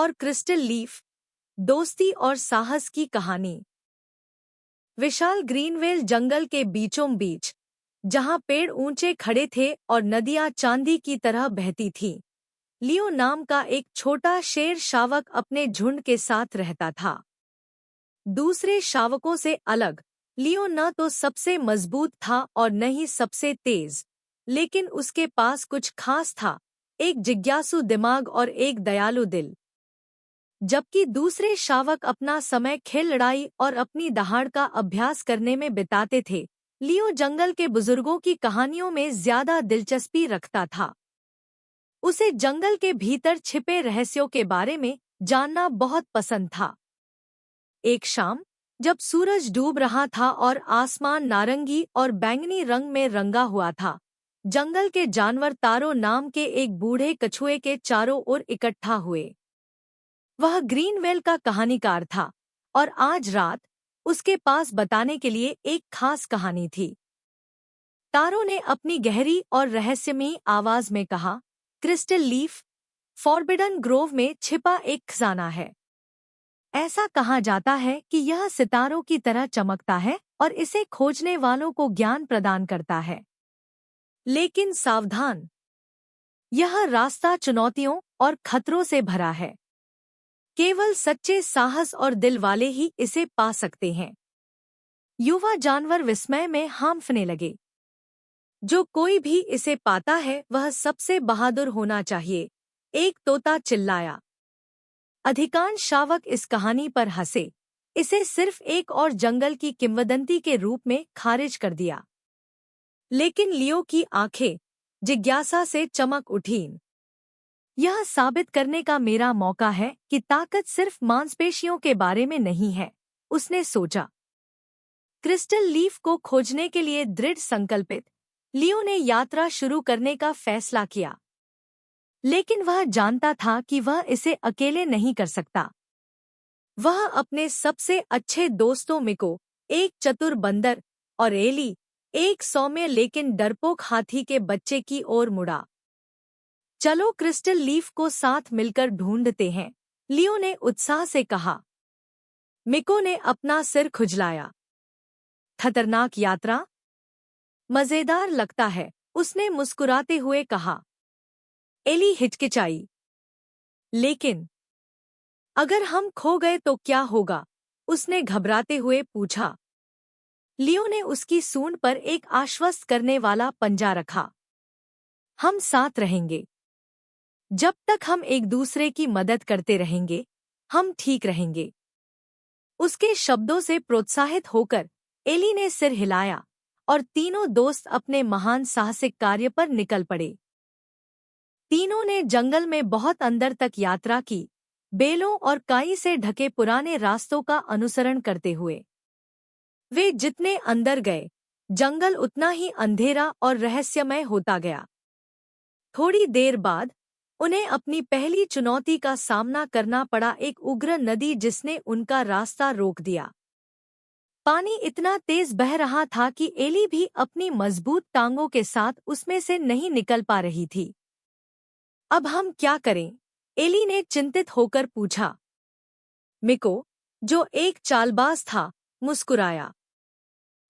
और crystal leaf, दोस्ती और साहस की कहानी। विशाल ग्रीनवेल जंगल के बीचों बीच, जहां पेड़ ऊंचे खड़े थे और नदियां चांदी की तरह बहती थीं, लियो नाम का एक छोटा शेर शावक अपने झुंड के साथ रहता था। दूसरे शावकों से अलग, लियो न तो सबसे मजबूत था और न ही सबसे तेज, लेकिन उसके पास कुछ खास था, एक जिज्ञासु दिमाग और एक दयालु दिल। जबकि दूसरे शावक अपना समय खेल, लड़ाई और अपनी दहाड़ का अभ्यास करने में बिताते थे, लियो जंगल के बुजुर्गों की कहानियों में ज्यादा दिलचस्पी रखता था। उसे जंगल के भीतर छिपे रहस्यों के बारे में जानना बहुत पसंद था। एक शाम, जब सूरज डूब रहा था और आसमान नारंगी और बैंगनी रंग में रंगा हुआ था, जंगल के जानवर तारो नाम के एक बूढ़े कछुए के चारों ओर इकट्ठा हुए। वह ग्रीनवेल का कहानीकार था और आज रात उसके पास बताने के लिए एक खास कहानी थी। तारो ने अपनी गहरी और रहस्यमयी आवाज में कहा, क्रिस्टल लीफ, फॉरबिडन ग्रोव में छिपा एक खजाना है। ऐसा कहा जाता है कि यह सितारों की तरह चमकता है और इसे खोजने वालों को ज्ञान प्रदान करता है। लेकिन सावधान, यह रास्ता चुनौतियों और खतरों से भरा है। केवल सच्चे साहस और दिल वाले ही इसे पा सकते हैं। युवा जानवर विस्मय में हांफने लगे। जो कोई भी इसे पाता है वह सबसे बहादुर होना चाहिए, एक तोता चिल्लाया। अधिकांश शावक इस कहानी पर हंसे, इसे सिर्फ एक और जंगल की किंवदंती के रूप में खारिज कर दिया। लेकिन लियो की आंखें जिज्ञासा से चमक उठीं। यह साबित करने का मेरा मौका है कि ताकत सिर्फ मांसपेशियों के बारे में नहीं है, उसने सोचा। क्रिस्टल लीफ को खोजने के लिए दृढ़ संकल्पित, लियो ने यात्रा शुरू करने का फैसला किया। लेकिन वह जानता था कि वह इसे अकेले नहीं कर सकता। वह अपने सबसे अच्छे दोस्तों मिको, एक चतुर बंदर, और एली, एक सौम्य लेकिन डरपोक हाथी के बच्चे की ओर मुड़ा। चलो क्रिस्टल लीफ को साथ मिलकर ढूंढते हैं, लियो ने उत्साह से कहा। मिको ने अपना सिर खुजलाया। खतरनाक यात्रा? मजेदार लगता है, उसने मुस्कुराते हुए कहा। एली हिचकिचाई। लेकिन अगर हम खो गए तो क्या होगा? उसने घबराते हुए पूछा। लियो ने उसकी सूंड पर एक आश्वस्त करने वाला पंजा रखा। हम साथ रहेंगे। जब तक हम एक दूसरे की मदद करते रहेंगे, हम ठीक रहेंगे। उसके शब्दों से प्रोत्साहित होकर एली ने सिर हिलाया और तीनों दोस्त अपने महान साहसिक कार्य पर निकल पड़े। तीनों ने जंगल में बहुत अंदर तक यात्रा की, बेलों और काई से ढके पुराने रास्तों का अनुसरण करते हुए। वे जितने अंदर गए, जंगल उतना ही अंधेरा और रहस्यमय होता गया। थोड़ी देर बाद उन्हें अपनी पहली चुनौती का सामना करना पड़ा, एक उग्र नदी जिसने उनका रास्ता रोक दिया। पानी इतना तेज बह रहा था कि एली भी अपनी मजबूत टांगों के साथ उसमें से नहीं निकल पा रही थी। अब हम क्या करें? एली ने चिंतित होकर पूछा। मिको, जो एक चालबाज था, मुस्कुराया।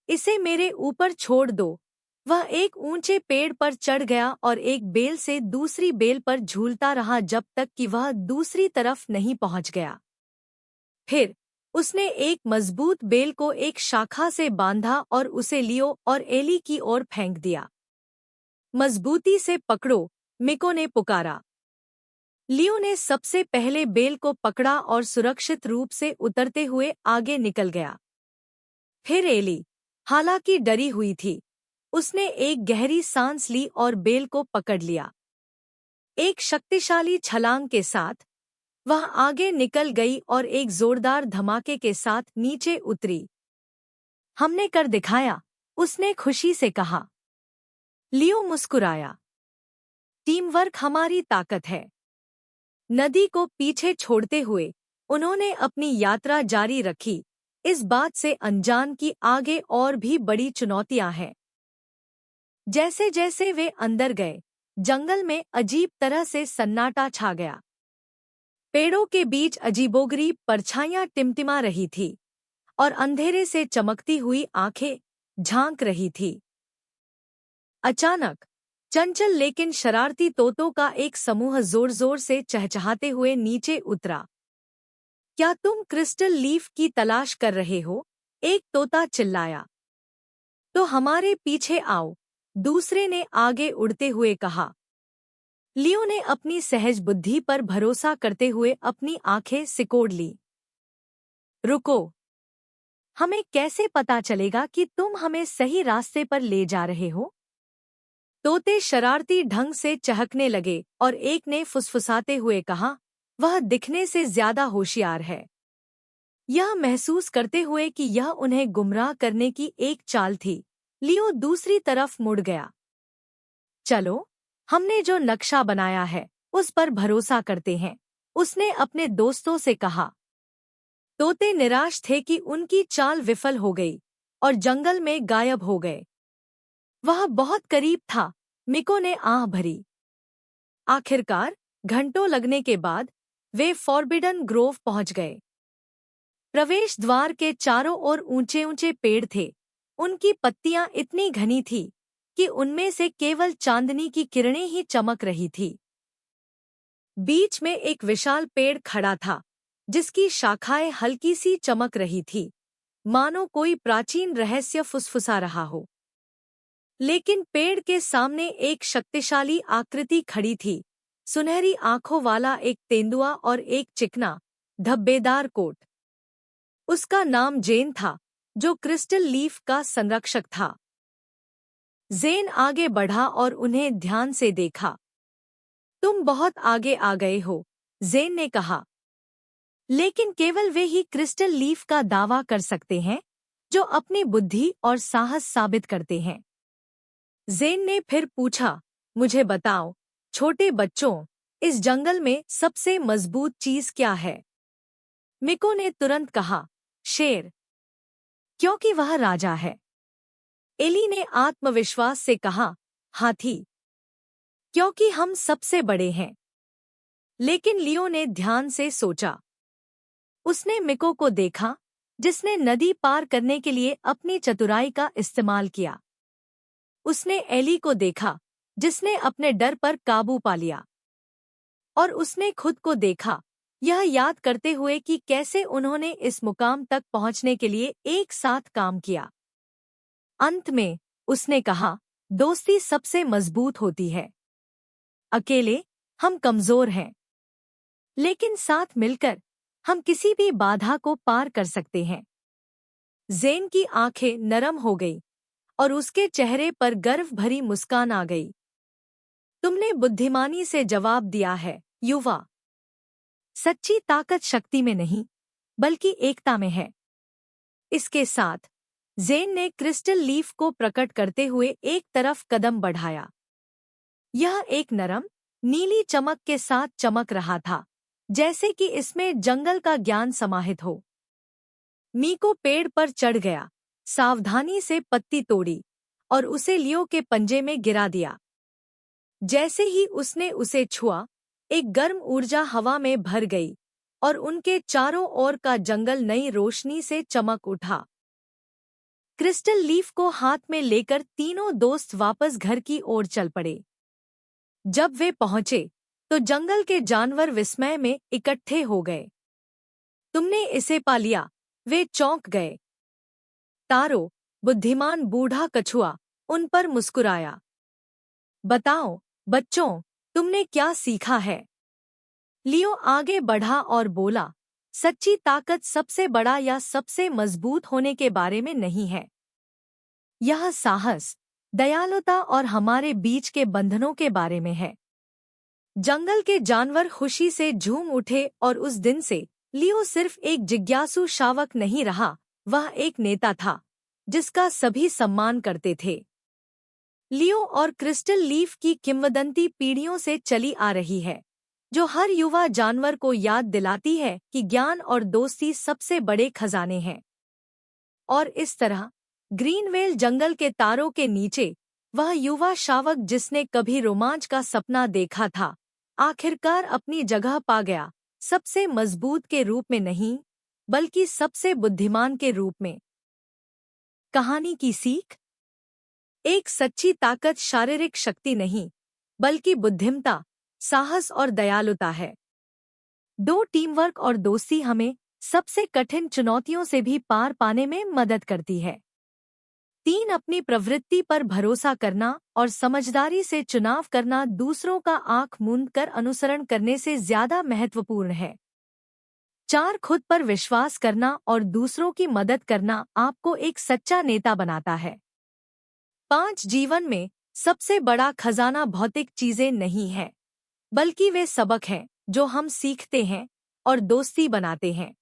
इसे मेरे ऊपर छोड़ दो। वह एक ऊंचे पेड़ पर चढ़ गया और एक बेल से दूसरी बेल पर झूलता रहा जब तक कि वह दूसरी तरफ नहीं पहुंच गया। फिर उसने एक मजबूत बेल को एक शाखा से बांधा और उसे लियो और एली की ओर फेंक दिया। मजबूती से पकड़ो, मिको ने पुकारा। लियो ने सबसे पहले बेल को पकड़ा और सुरक्षित रूप से उतरते हुए आगे निकल गया। फिर एली, हालांकि डरी हुई थी, उसने एक गहरी सांस ली और बेल को पकड़ लिया। एक शक्तिशाली छलांग के साथ वह आगे निकल गई और एक जोरदार धमाके के साथ नीचे उतरी। हमने कर दिखाया, उसने खुशी से कहा। लियो मुस्कुराया। टीम वर्क हमारी ताकत है। नदी को पीछे छोड़ते हुए उन्होंने अपनी यात्रा जारी रखी, इस बात से अनजान कि आगे और भी बड़ी चुनौतियां हैं। जैसे जैसे वे अंदर गए, जंगल में अजीब तरह से सन्नाटा छा गया। पेड़ों के बीच अजीबोगरीब परछाइयां टिमटिमा रही थी और अंधेरे से चमकती हुई आंखें झांक रही थी। अचानक चंचल लेकिन शरारती तोतों का एक समूह जोर जोर से चहचहाते हुए नीचे उतरा। क्या तुम क्रिस्टल लीफ की तलाश कर रहे हो? एक तोता चिल्लाया। तो हमारे पीछे आओ, दूसरे ने आगे उड़ते हुए कहा। लियो ने अपनी सहज बुद्धि पर भरोसा करते हुए अपनी आंखें सिकोड़ ली। रुको, हमें कैसे पता चलेगा कि तुम हमें सही रास्ते पर ले जा रहे हो? तोते शरारती ढंग से चहकने लगे और एक ने फुसफुसाते हुए कहा, वह दिखने से ज्यादा होशियार है। यह महसूस करते हुए कि यह उन्हें गुमराह करने की एक चाल थी, लियो दूसरी तरफ मुड़ गया। चलो, हमने जो नक्शा बनाया है उस पर भरोसा करते हैं, उसने अपने दोस्तों से कहा। तोते निराश थे कि उनकी चाल विफल हो गई और जंगल में गायब हो गए। वह बहुत करीब था, मिको ने आह भरी। आखिरकार घंटों लगने के बाद वे फॉरबिडन ग्रोव पहुंच गए। प्रवेश द्वार के चारों ओर ऊंचे ऊंचे पेड़ थे। उनकी पत्तियां इतनी घनी थी कि उनमें से केवल चांदनी की किरणें ही चमक रही थी। बीच में एक विशाल पेड़ खड़ा था, जिसकी शाखाएं हल्की सी चमक रही थी, मानो कोई प्राचीन रहस्य फुसफुसा रहा हो। लेकिन पेड़ के सामने एक शक्तिशाली आकृति खड़ी थी, सुनहरी आंखों वाला एक तेंदुआ और एक चिकना, धब्बेदार कोट। उसका नाम जेन था, जो क्रिस्टल लीफ का संरक्षक था। जेन आगे बढ़ा और उन्हें ध्यान से देखा। तुम बहुत आगे आ गए हो, जेन ने कहा। लेकिन केवल वे ही क्रिस्टल लीफ का दावा कर सकते हैं, जो अपनी बुद्धि और साहस साबित करते हैं। जेन ने फिर पूछा, मुझे बताओ, छोटे बच्चों, इस जंगल में सबसे मजबूत चीज क्या है? मिको ने तुरंत कहा, शेर, क्योंकि वह राजा है। एली ने आत्मविश्वास से कहा, हाथी, क्योंकि हम सबसे बड़े हैं। लेकिन लियो ने ध्यान से सोचा। उसने मिको को देखा, जिसने नदी पार करने के लिए अपनी चतुराई का इस्तेमाल किया। उसने एली को देखा, जिसने अपने डर पर काबू पा लिया। और उसने खुद को देखा, यह याद करते हुए कि कैसे उन्होंने इस मुकाम तक पहुंचने के लिए एक साथ काम किया। अंत में उसने कहा, दोस्ती सबसे मजबूत होती है। अकेले हम कमजोर हैं, लेकिन साथ मिलकर हम किसी भी बाधा को पार कर सकते हैं। जेन की आंखें नरम हो गई और उसके चेहरे पर गर्व भरी मुस्कान आ गई। तुमने बुद्धिमानी से जवाब दिया है, युवा। सच्ची ताकत शक्ति में नहीं, बल्कि एकता में है। इसके साथ जेन ने क्रिस्टल लीफ को प्रकट करते हुए एक तरफ कदम बढ़ाया। यह एक नरम, नीली चमक के साथ चमक रहा था, जैसे कि इसमें जंगल का ज्ञान समाहित हो। मीको पेड़ पर चढ़ गया, सावधानी से पत्ती तोड़ी और उसे लियो के पंजे में गिरा दिया। जैसे ही उसने उसे छुआ, एक गर्म ऊर्जा हवा में भर गई और उनके चारों ओर का जंगल नई रोशनी से चमक उठा। क्रिस्टल लीफ को हाथ में लेकर तीनों दोस्त वापस घर की ओर चल पड़े। जब वे पहुंचे तो जंगल के जानवर विस्मय में इकट्ठे हो गए। तुमने इसे पा लिया, वे चौंक गए। तारो, बुद्धिमान बूढ़ा कछुआ, उन पर मुस्कुराया। बताओ, बच्चों, तुमने क्या सीखा है? लियो आगे बढ़ा और बोला, सच्ची ताकत सबसे बड़ा या सबसे मजबूत होने के बारे में नहीं है। यह साहस, दयालुता और हमारे बीच के बंधनों के बारे में है। जंगल के जानवर खुशी से झूम उठे और उस दिन से लियो सिर्फ एक जिज्ञासु शावक नहीं रहा, वह एक नेता था, जिसका सभी सम्मान करते थे। लियो और क्रिस्टल लीफ की किंवदंती पीढ़ियों से चली आ रही है, जो हर युवा जानवर को याद दिलाती है कि ज्ञान और दोस्ती सबसे बड़े खजाने हैं। और इस तरह ग्रीनवेल जंगल के तारों के नीचे वह युवा शावक जिसने कभी रोमांच का सपना देखा था, आखिरकार अपनी जगह पा गया, सबसे मजबूत के रूप में नहीं, बल्कि सबसे बुद्धिमान के रूप में। कहानी की सीख। एक सच्ची ताकत शारीरिक शक्ति नहीं, बल्कि बुद्धिमता, साहस और दयालुता है। दो, टीमवर्क और दोस्ती हमें सबसे कठिन चुनौतियों से भी पार पाने में मदद करती है। 3, अपनी प्रवृत्ति पर भरोसा करना और समझदारी से चुनाव करना दूसरों का आंख मूंद कर अनुसरण करने से ज्यादा महत्वपूर्ण है। 4, खुद पर विश्वास करना और दूसरों की मदद करना आपको एक सच्चा नेता बनाता है। 5, जीवन में सबसे बड़ा खजाना भौतिक चीजें नहीं है, बल्कि वे सबक हैं जो हम सीखते हैं और दोस्ती बनाते हैं।